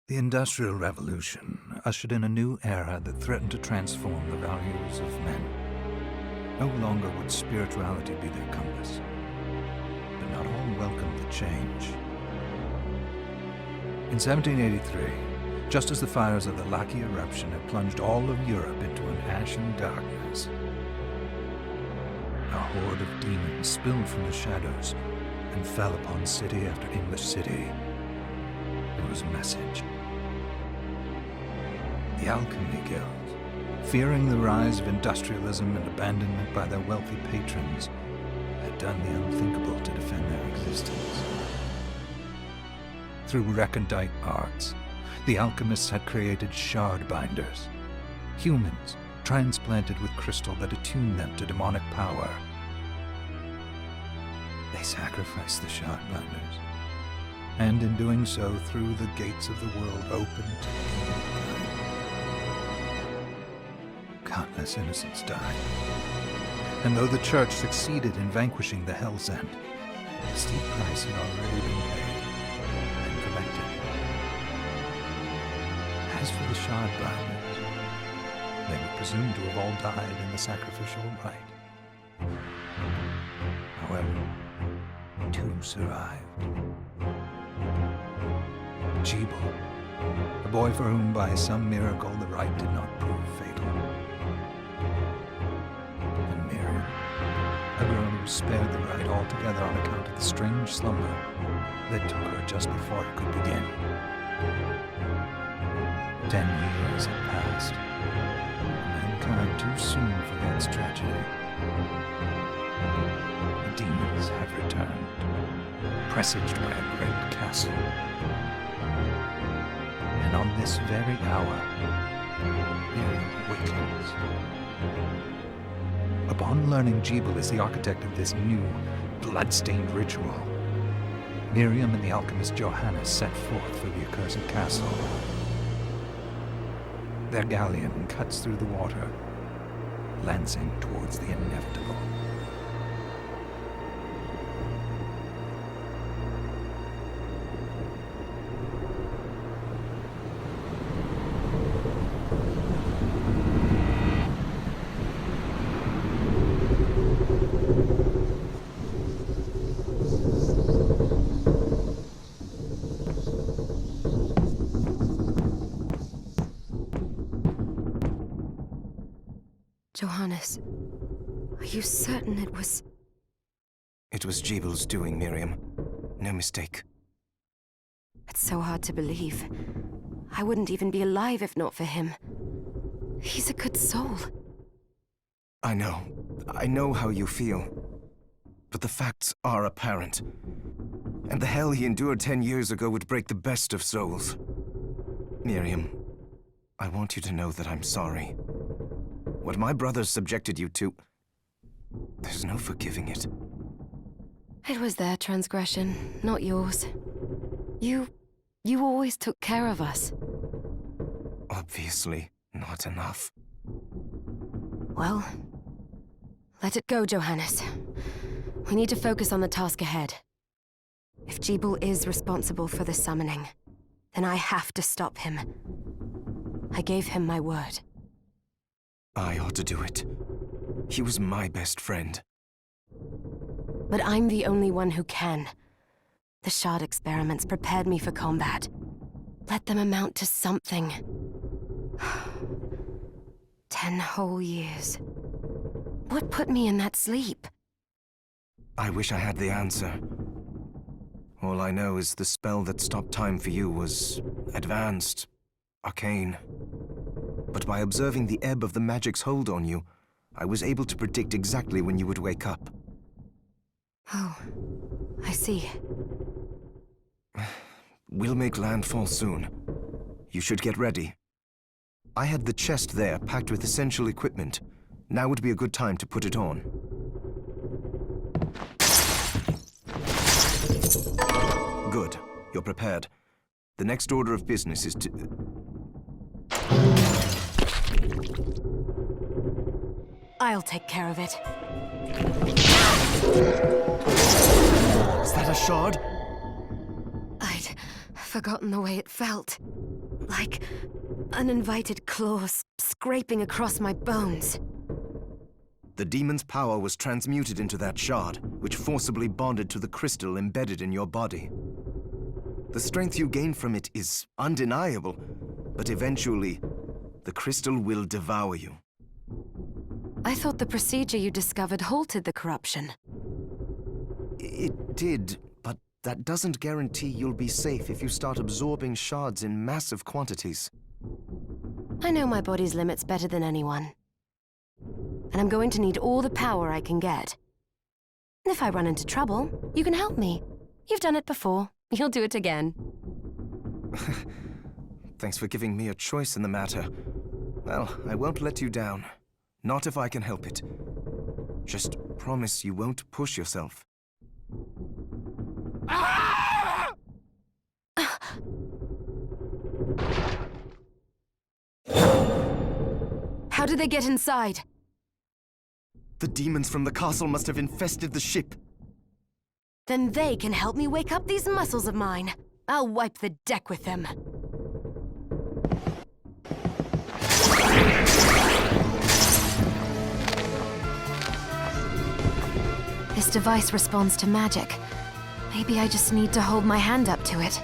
The Industrial Revolution ushered in a new era that threatened to transform the values of men. No longer would spirituality be their compass, but not all welcomed the change. In 1783, just as the fires of the Laki eruption had plunged all of Europe into an ashen darkness, a horde of demons spilled from the shadows and fell upon city after English city. It was a message. The Alchemy Guild, fearing the rise of industrialism and abandonment by their wealthy patrons, had done the unthinkable to defend their existence. Through recondite arts, the alchemists had created shard binders, humans transplanted with crystal that attuned them to demonic power. They sacrificed the shard binders, and in doing so threw the gates of the world open to humankind. Countless innocents died, and though the Church succeeded in vanquishing the Hell's End, a steep price had already been paid and collected. As for the shard binders, they were presumed to have all died in the sacrificial rite. However, two survived. Gebel, a boy for whom by some miracle the rite did not prove fatal. And Miriam, a girl who was spared the rite altogether on account of the strange slumber that took her just before it could begin. 10 years had passed. Mankind too soon forgets tragedy. The demons have returned, presaged by a great castle. And on this very hour, Miriam awakens. Upon learning Gebel is the architect of this new, bloodstained ritual, Miriam and the alchemist Johannes set forth for the accursed castle. Their galleon cuts through the water, lancing towards the inevitable. Johannes, are you certain it was... It was Gebel's doing, Miriam. No mistake. It's so hard to believe. I wouldn't even be alive if not for him. He's a good soul. I know how you feel. But the facts are apparent. And the hell he endured 10 years ago would break the best of souls. Miriam, I want you to know that I'm sorry. What my brothers subjected you to, there's no forgiving it. It was their transgression, not yours. You always took care of us. Obviously, not enough. Well, let it go, Johannes. We need to focus on the task ahead. If Gebel is responsible for the summoning, then I have to stop him. I gave him my word. I ought to do it. He was my best friend. But I'm the only one who can. The shard experiments prepared me for combat. Let them amount to something. 10 whole years. What put me in that sleep? I wish I had the answer. All I know is the spell that stopped time for you was advanced, arcane. But by observing the ebb of the magic's hold on you, I was able to predict exactly when you would wake up. Oh, I see. We'll make landfall soon. You should get ready. I had the chest there packed with essential equipment. Now would be a good time to put it on. Good. You're prepared. The next order of business is to... I'll take care of it. Is that a shard? I'd forgotten the way it felt. like uninvited claws scraping across my bones. The demon's power was transmuted into that shard, which forcibly bonded to the crystal embedded in your body. The strength you gain from it is undeniable, but eventually, the crystal will devour you. I thought the procedure you discovered halted the corruption. It did, but that doesn't guarantee you'll be safe if you start absorbing shards in massive quantities. I know my body's limits better than anyone. And I'm going to need all the power I can get. If I run into trouble, you can help me. You've done it before. You'll do it again. Thanks for giving me a choice in the matter. Well, I won't let you down. Not if I can help it. Just promise you won't push yourself. How did they get inside? The demons from the castle must have infested the ship. Then they can help me wake up these muscles of mine. I'll wipe the deck with them. This device responds to magic. Maybe I just need to hold my hand up to it.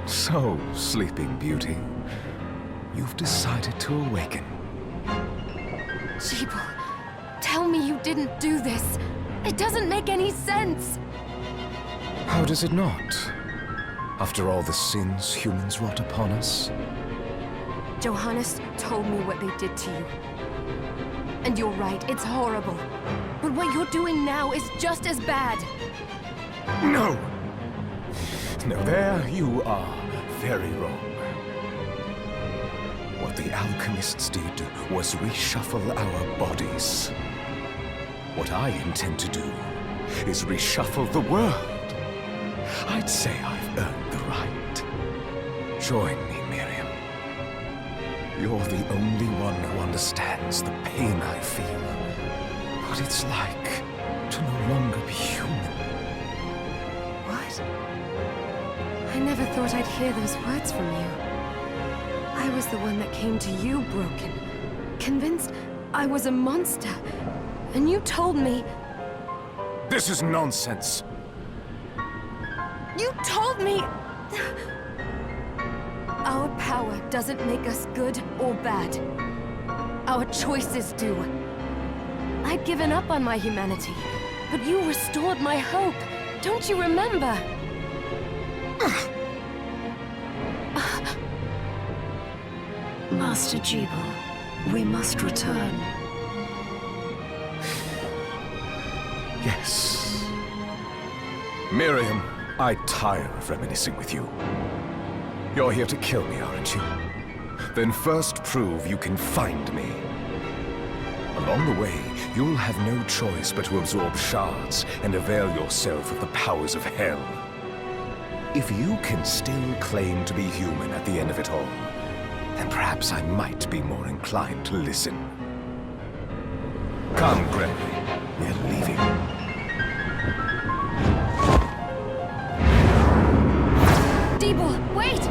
So, Sleeping Beauty, you've decided to awaken. Gebel, tell me you didn't do this. It doesn't make any sense. How does it not? After all the sins humans wrought upon us? Johannes told me what they did to you. And you're right, it's horrible. But what you're doing now is just as bad. No! No, there you are very wrong. What the alchemists did was reshuffle our bodies. What I intend to do is reshuffle the world. I'd say I've earned the right. Join me, Miriam. You're the only one who understands the pain I feel. What it's like to no longer be human. What? I never thought I'd hear those words from you. I was the one that came to you broken, convinced I was a monster. And you told me... This is nonsense. You told me... Our power doesn't make us good or bad. Our choices do. I'd given up on my humanity, but you restored my hope. Don't you remember? Master Gebel, we must return. Yes. Miriam, I tire of reminiscing with you. You're here to kill me, aren't you? Then first prove you can find me. Along the way, you'll have no choice but to absorb shards and avail yourself of the powers of hell. If you can still claim to be human at the end of it all, then perhaps I might be more inclined to listen. Come, Gregory. We're leaving. Gebel, wait!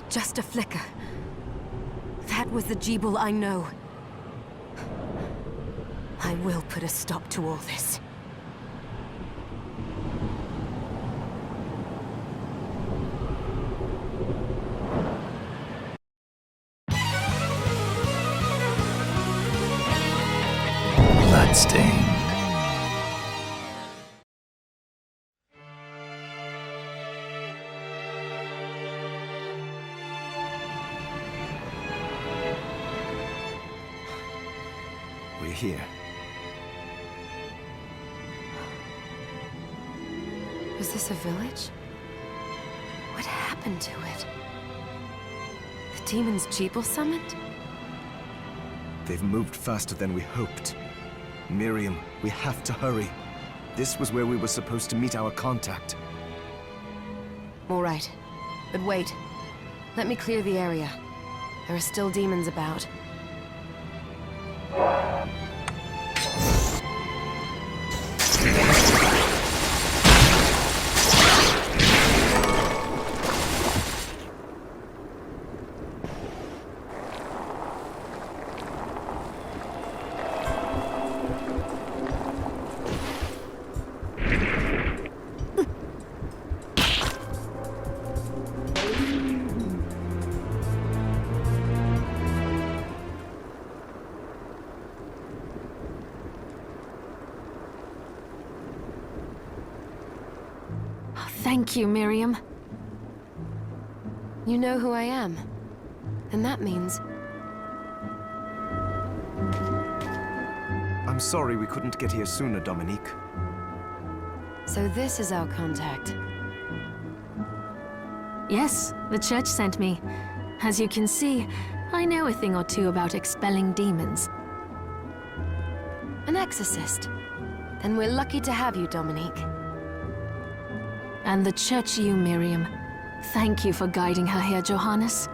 Just a flicker. That was the Gebel I know. I will put a stop to all this. Bloodstained. We're here. Was this a village? What happened to it? The demons Gebel summoned? They've moved faster than we hoped. Miriam, we have to hurry. This was where we were supposed to meet our contact. All right. But wait. Let me clear the area. There are still demons about. Thank you, Miriam. You know who I am. And that means... I'm sorry we couldn't get here sooner, Dominique. So this is our contact. Yes, the church sent me. As you can see, I know a thing or two about expelling demons. An exorcist. Then we're lucky to have you, Dominique. And the church you, Miriam. Thank you for guiding her here, Johannes.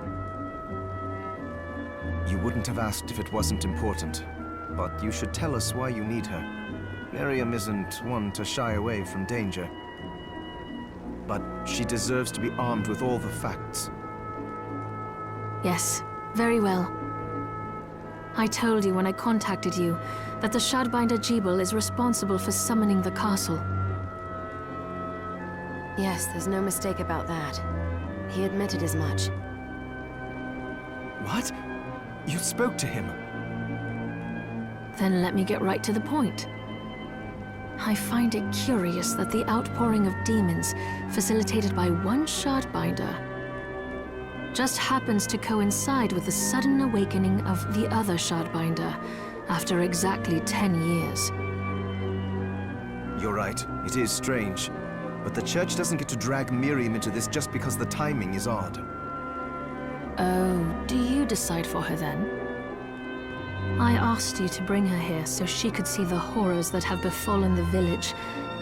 You wouldn't have asked if it wasn't important, but you should tell us why you need her. Miriam isn't one to shy away from danger, but she deserves to be armed with all the facts. Yes, very well. I told you when I contacted you that the Shardbinder Gebel is responsible for summoning the castle. Yes, there's no mistake about that. He admitted as much. What? You spoke to him? Then let me get right to the point. I find it curious that the outpouring of demons, facilitated by one Shardbinder, just happens to coincide with the sudden awakening of the other Shardbinder after exactly 10 years. You're right, it is strange. But the church doesn't get to drag Miriam into this just because the timing is odd. Oh, do you decide for her then? I asked you to bring her here so she could see the horrors that have befallen the village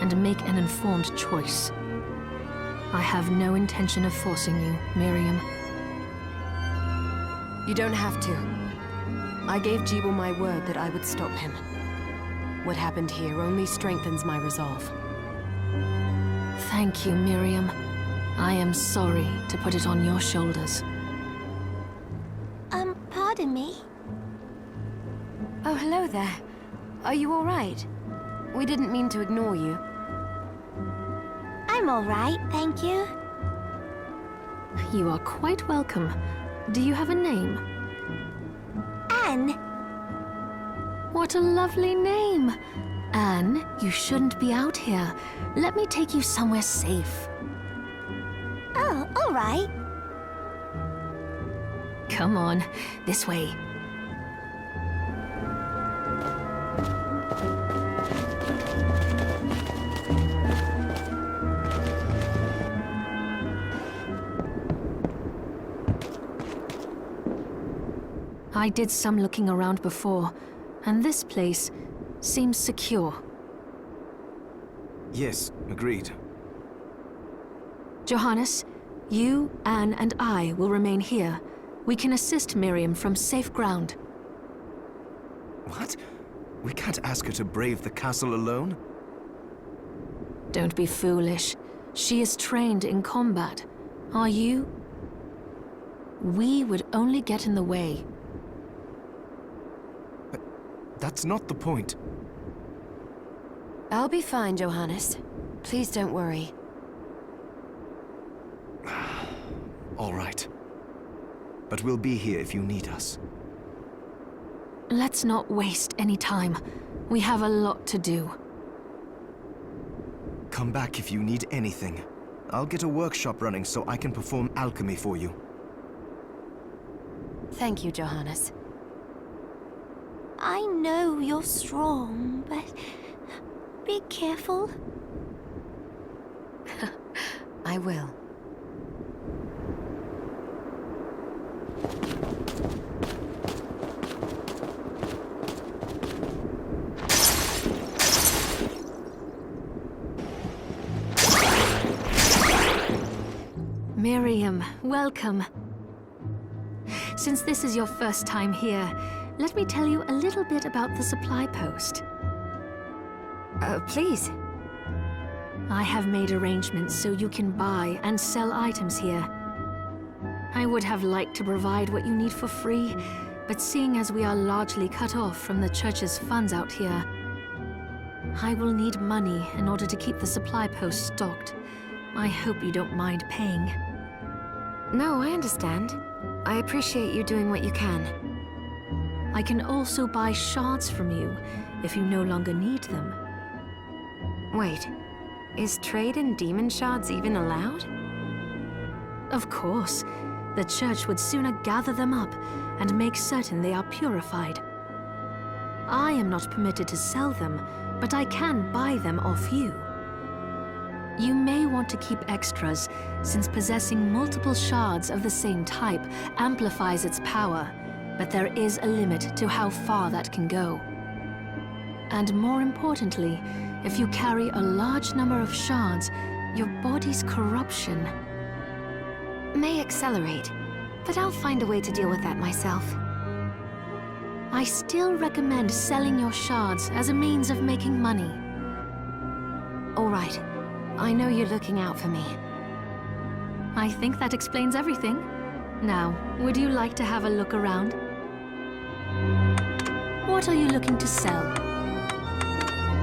and make an informed choice. I have no intention of forcing you, Miriam. You don't have to. I gave Gebel my word that I would stop him. What happened here only strengthens my resolve. Thank you, Miriam. I am sorry to put it on your shoulders. Pardon me? Oh, hello there. Are you all right? We didn't mean to ignore you. I'm all right, thank you. You are quite welcome. Do you have a name? Anne. What a lovely name! Anne, you shouldn't be out here. Let me take you somewhere safe. Oh, all right. Come on, this way. I did some looking around before, and this place seems secure. Yes, agreed. Johannes, you, Anne, and I will remain here. We can assist Miriam from safe ground. What? We can't ask her to brave the castle alone? Don't be foolish. She is trained in combat. Are you? We would only get in the way. That's not the point. I'll be fine, Johannes. Please don't worry. All right. But we'll be here if you need us. Let's not waste any time. We have a lot to do. Come back if you need anything. I'll get a workshop running so I can perform alchemy for you. Thank you, Johannes. I know you're strong, but be careful. I will. Miriam, welcome. Since this is your first time here, let me tell you a little bit about the supply post. Please. I have made arrangements so you can buy and sell items here. I would have liked to provide what you need for free, but seeing as we are largely cut off from the church's funds out here, I will need money in order to keep the supply post stocked. I hope you don't mind paying. No, I understand. I appreciate you doing what you can. I can also buy shards from you if you no longer need them. Wait, is trade in demon shards even allowed? Of course. The church would sooner gather them up and make certain they are purified. I am not permitted to sell them, but I can buy them off you. You may want to keep extras, since possessing multiple shards of the same type amplifies its power, but there is a limit to how far that can go. And more importantly, if you carry a large number of shards, Your body's corruption. May accelerate, but I'll find a way to deal with that myself. I still recommend selling your shards as a means of making money. All right. I know you're looking out for me. I think that explains everything. Now, would you like to have a look around? What are you looking to sell?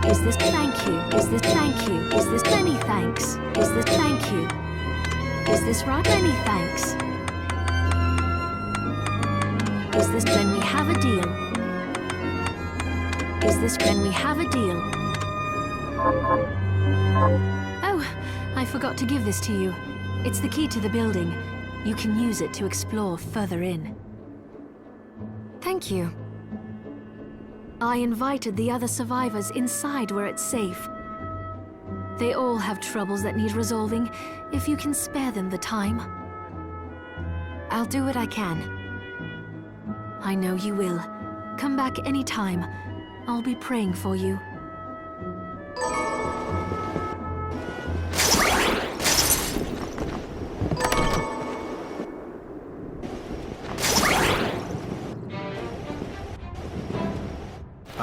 Is this thank you? Is this thank you? Is this many thanks? Is this thank you? Is this right? Many thanks. Is this when we have a deal? Is this when we have a deal? Oh, I forgot to give this to you. It's the key to the building. You can use it to explore further in. Thank you. I invited the other survivors inside where it's safe. They all have troubles that need resolving, if you can spare them the time. I'll do what I can. I know you will. Come back anytime. I'll be praying for you.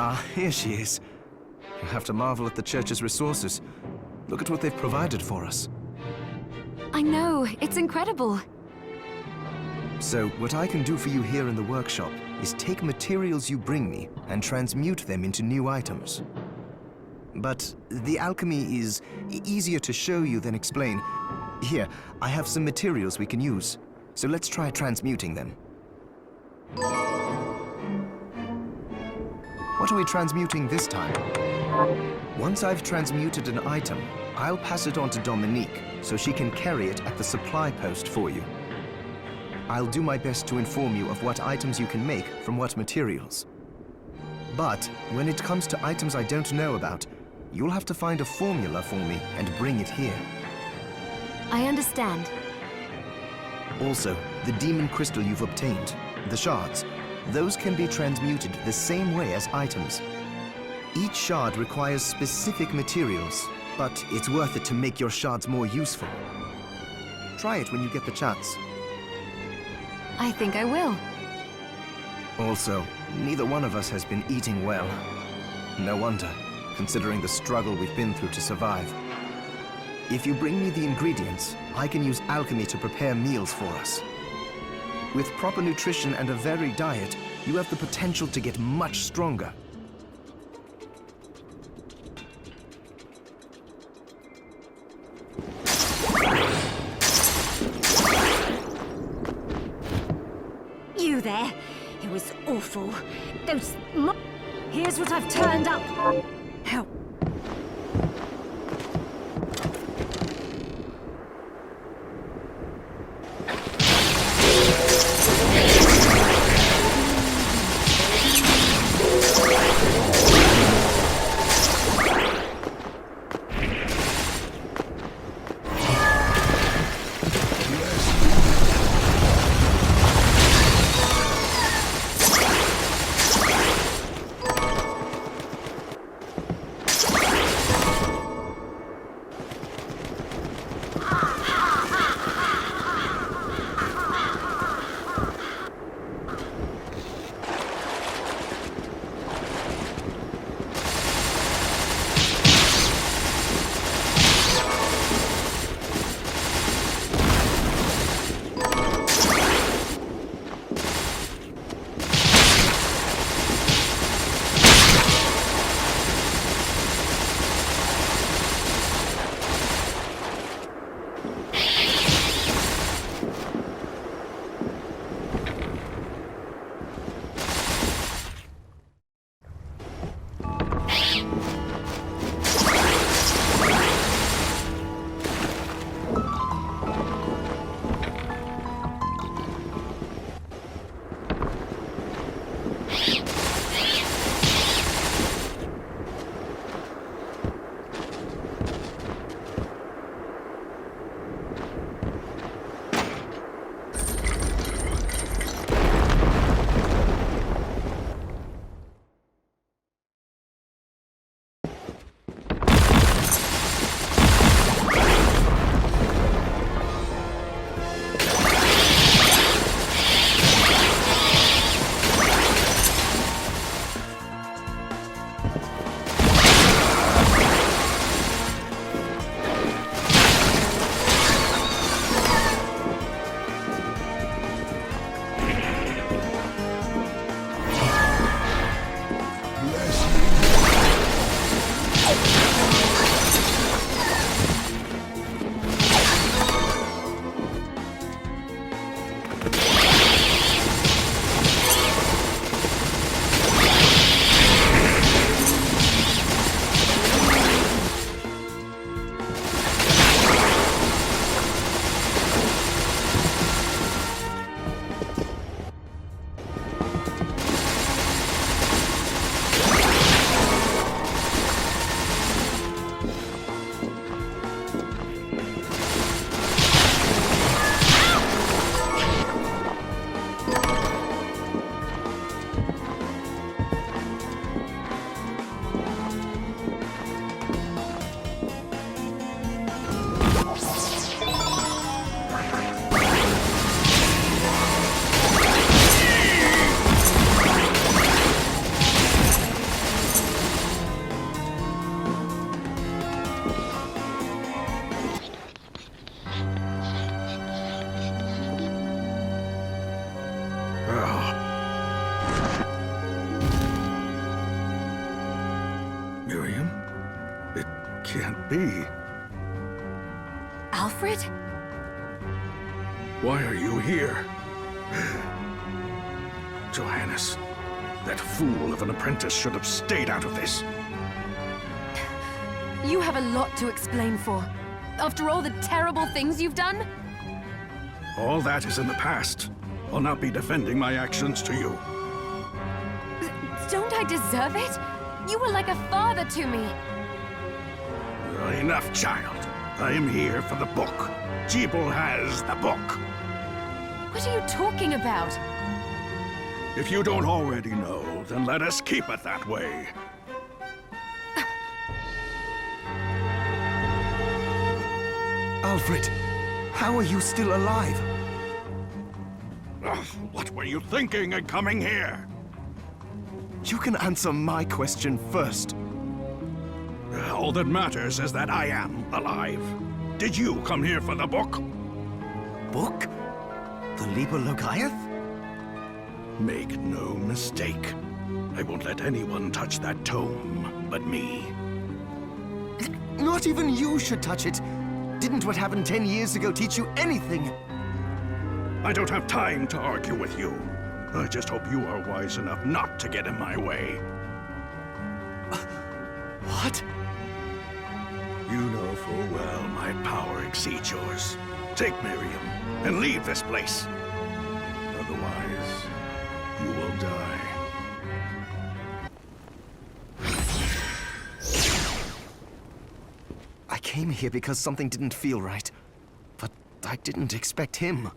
Ah, here she is. You have to marvel at the church's resources. Look at what they've provided for us. I know, it's incredible. So, what I can do for you here in the workshop is take materials you bring me and transmute them into new items. But the alchemy is easier to show you than explain. Here, I have some materials we can use, so let's try transmuting them. What are we transmuting this time? Once I've transmuted an item, I'll pass it on to Dominique, so she can carry it at the supply post for you. I'll do my best to inform you of what items you can make from what materials. But when it comes to items I don't know about, you'll have to find a formula for me and bring it here. I understand. Also, the demon crystal you've obtained, the shards, those can be transmuted the same way as items. Each shard requires specific materials, but it's worth it to make your shards more useful. Try it when you get the chance. I think I will. Also, neither one of us has been eating well. No wonder, considering the struggle we've been through to survive. If you bring me the ingredients, I can use alchemy to prepare meals for us. With proper nutrition and a varied diet, you have the potential to get much stronger. You there? It was awful. Those Here's what I've turned up. Help. Miriam? It can't be. Alfred? Why are you here? Johannes, that fool of an apprentice should have stayed out of this. You have a lot to explain for. After all the terrible things you've done? All that is in the past. I'll not be defending my actions to you. Don't I deserve it? You were like a father to me. Enough, child. I am here for the book. Gebel has the book. What are you talking about? If you don't already know, then let us keep it that way. Alfred, how are you still alive? Ugh, what were you thinking in coming here? You can answer my question first. All that matters is that I am alive. Did you come here for the book? Book? The Liber Logaeth? Make no mistake. I won't let anyone touch that tome but me. Not even you should touch it. Didn't what happened 10 years ago teach you anything? I don't have time to argue with you. I just hope you are wise enough not to get in my way. What? You know full well my power exceeds yours. Take Miriam and leave this place. Otherwise, you will die. I came here because something didn't feel right. But I didn't expect him.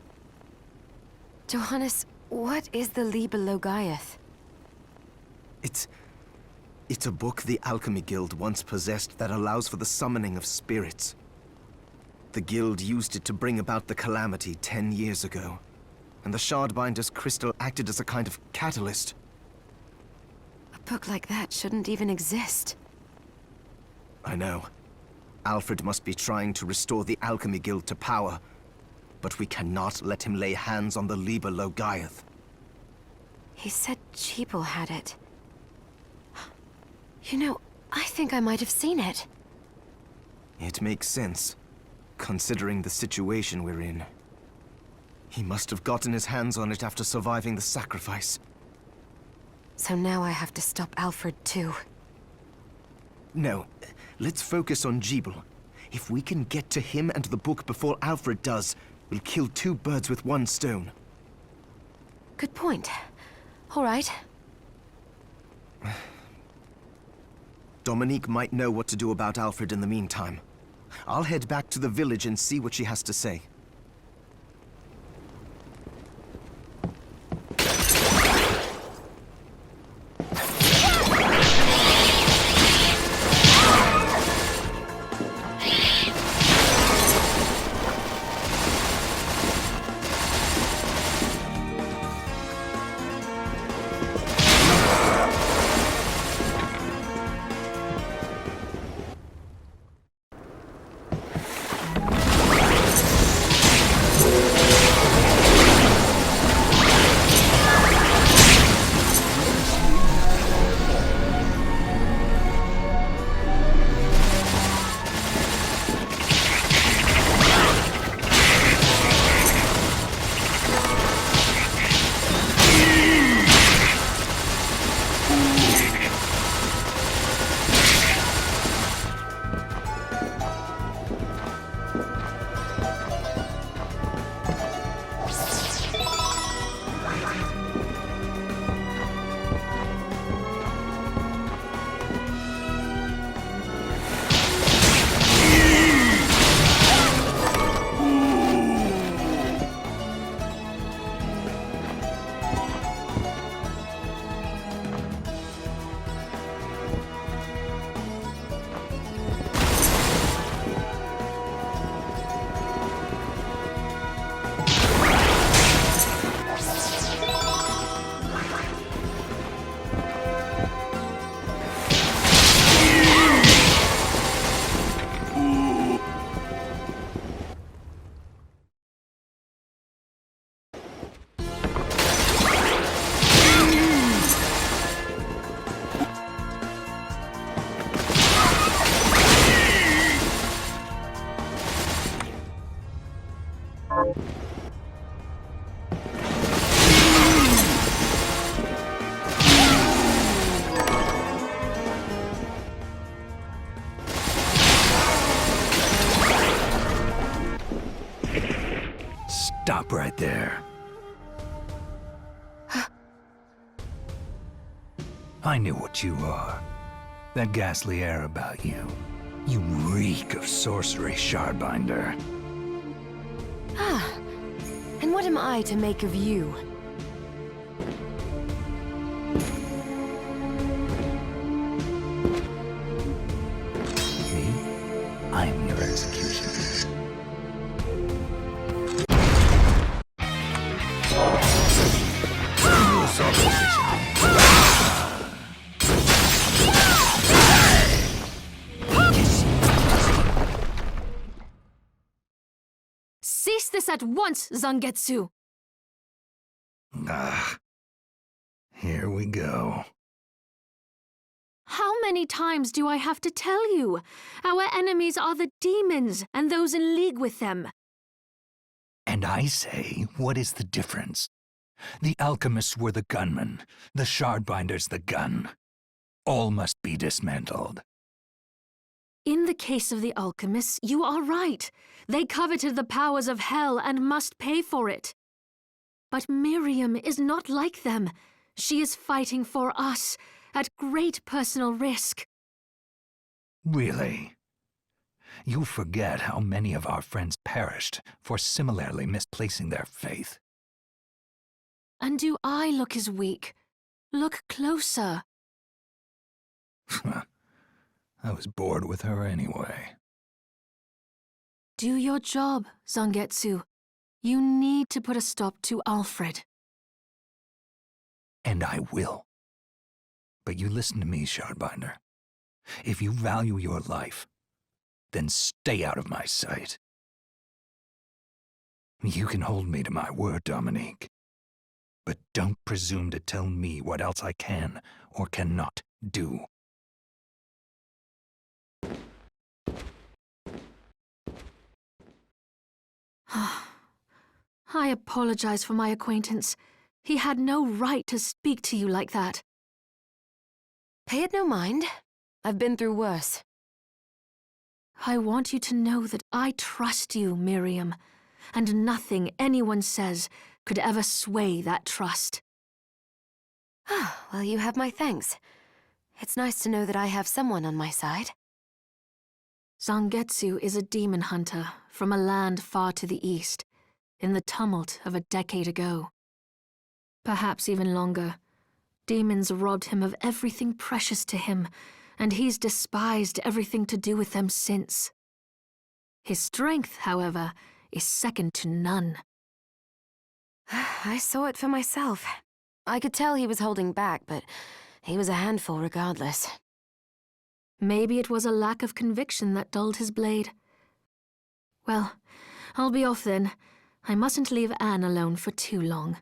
Johannes, what is the Liber Logaeth? It's a book the Alchemy Guild once possessed that allows for the summoning of spirits. The Guild used it to bring about the calamity 10 years ago, and the Shardbinder's crystal acted as a kind of catalyst. A book like that shouldn't even exist. I know. Alfred must be trying to restore the Alchemy Guild to power, but we cannot let him lay hands on the Liber Logaeth. He said Gebel had it. You know, I think I might have seen it. It makes sense, considering the situation we're in. He must have gotten his hands on it after surviving the sacrifice. So now I have to stop Alfred too. No, let's focus on Gebel. If we can get to him and the book before Alfred does, we'll kill two birds with one stone. Good point. All right. Dominique might know what to do about Alfred in the meantime. I'll head back to the village and see what she has to say. Stop right there. I knew what you are. That ghastly air about you. You reek of sorcery, Shardbinder. Ah, and what am I to make of you? Me? I am your executioner. Cease this at once, Zangetsu! Ah. Here we go. How many times do I have to tell you? Our enemies are the demons and those in league with them. And I say, what is the difference? The alchemists were the gunmen, the Shardbinders the gun. All must be dismantled. In the case of the alchemists, you are right. They coveted the powers of hell and must pay for it. But Miriam is not like them. She is fighting for us, at great personal risk. Really? You forget how many of our friends perished for similarly misplacing their faith. And do I look as weak? Look closer. I was bored with her anyway. Do your job, Zangetsu. You need to put a stop to Alfred. And I will. But you listen to me, Shardbinder. If you value your life, then stay out of my sight. You can hold me to my word, Dominique. But don't presume to tell me what else I can or cannot do. I apologize for my acquaintance. He had no right to speak to you like that. Pay it no mind. I've been through worse. I want you to know that I trust you, Miriam, and nothing anyone says could ever sway that trust. Ah, well, you have my thanks. It's nice to know that I have someone on my side. Zangetsu is a demon hunter from a land far to the east, in the tumult of a decade ago. Perhaps even longer. Demons robbed him of everything precious to him, and he's despised everything to do with them since. His strength, however, is second to none. I saw it for myself. I could tell he was holding back, but he was a handful regardless. Maybe it was a lack of conviction that dulled his blade. Well, I'll be off then. I mustn't leave Anne alone for too long.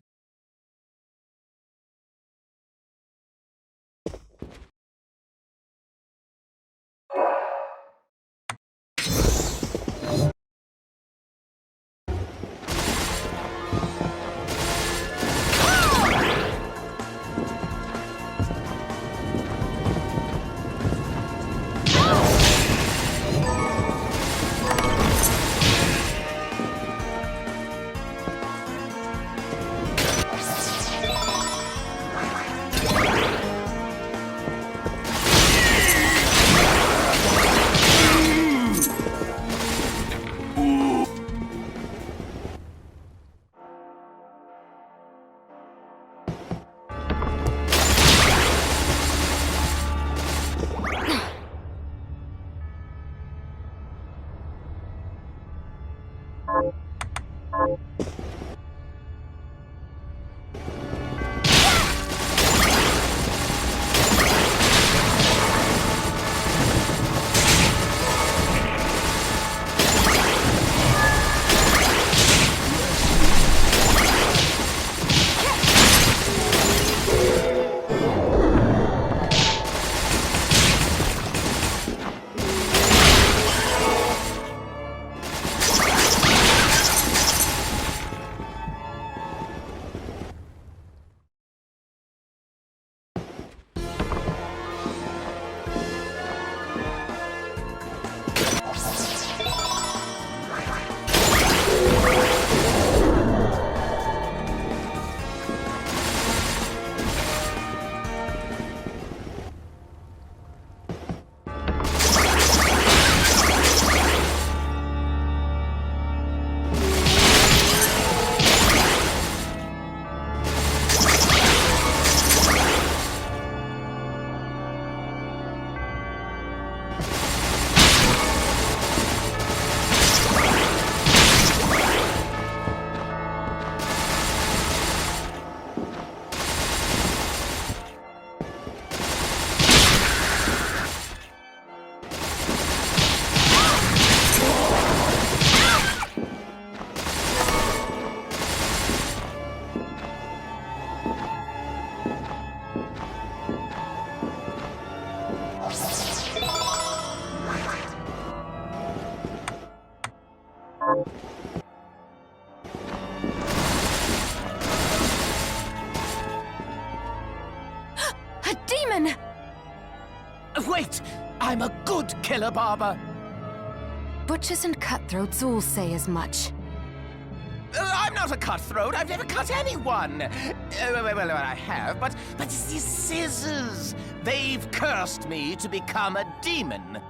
I'm a good killer barber. Butchers and cutthroats all say as much. I'm not a cutthroat. I've never cut anyone. Well, I have, but it's these scissors. They've cursed me to become a demon.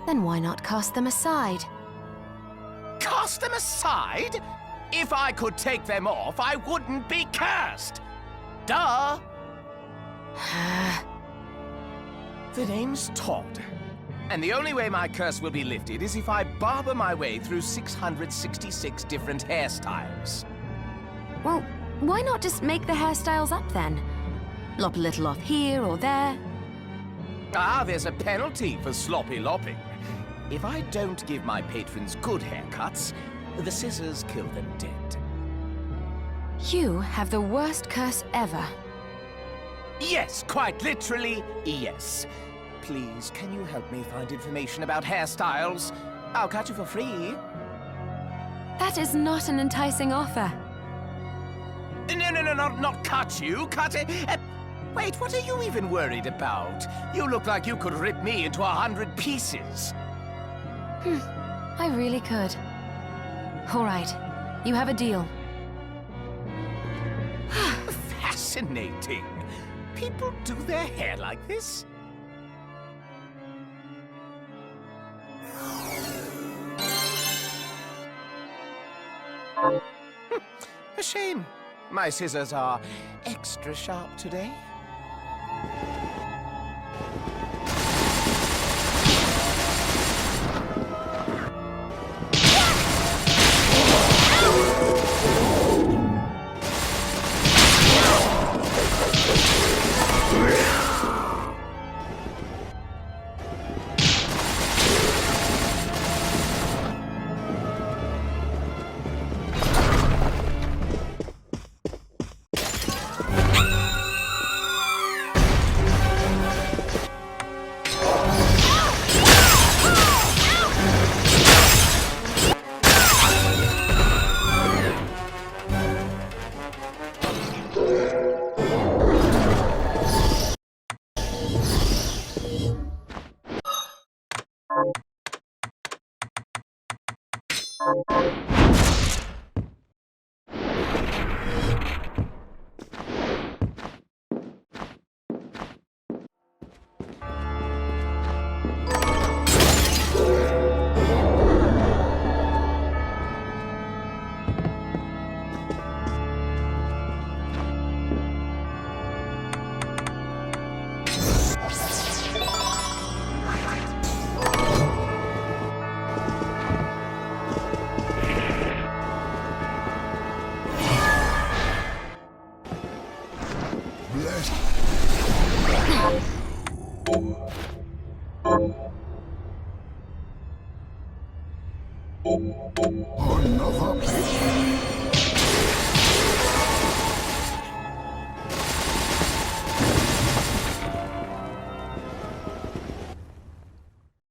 Then why not cast them aside? Cast them aside? If I could take them off, I wouldn't be cursed. Duh. The name's Todd. And the only way my curse will be lifted is if I barber my way through 666 different hairstyles. Well, why not just make the hairstyles up then? Lop a little off here or there. Ah, there's a penalty for sloppy lopping. If I don't give my patrons good haircuts, the scissors kill them dead. You have the worst curse ever. Yes, quite literally, yes. Please, can you help me find information about hairstyles? I'll cut you for free. That is not an enticing offer. No, not cut you, cut it. Wait, what are you even worried about? You look like you could rip me into 100 pieces. I really could. All right, you have a deal. Fascinating. People do their hair like this? A shame. My scissors are extra sharp today.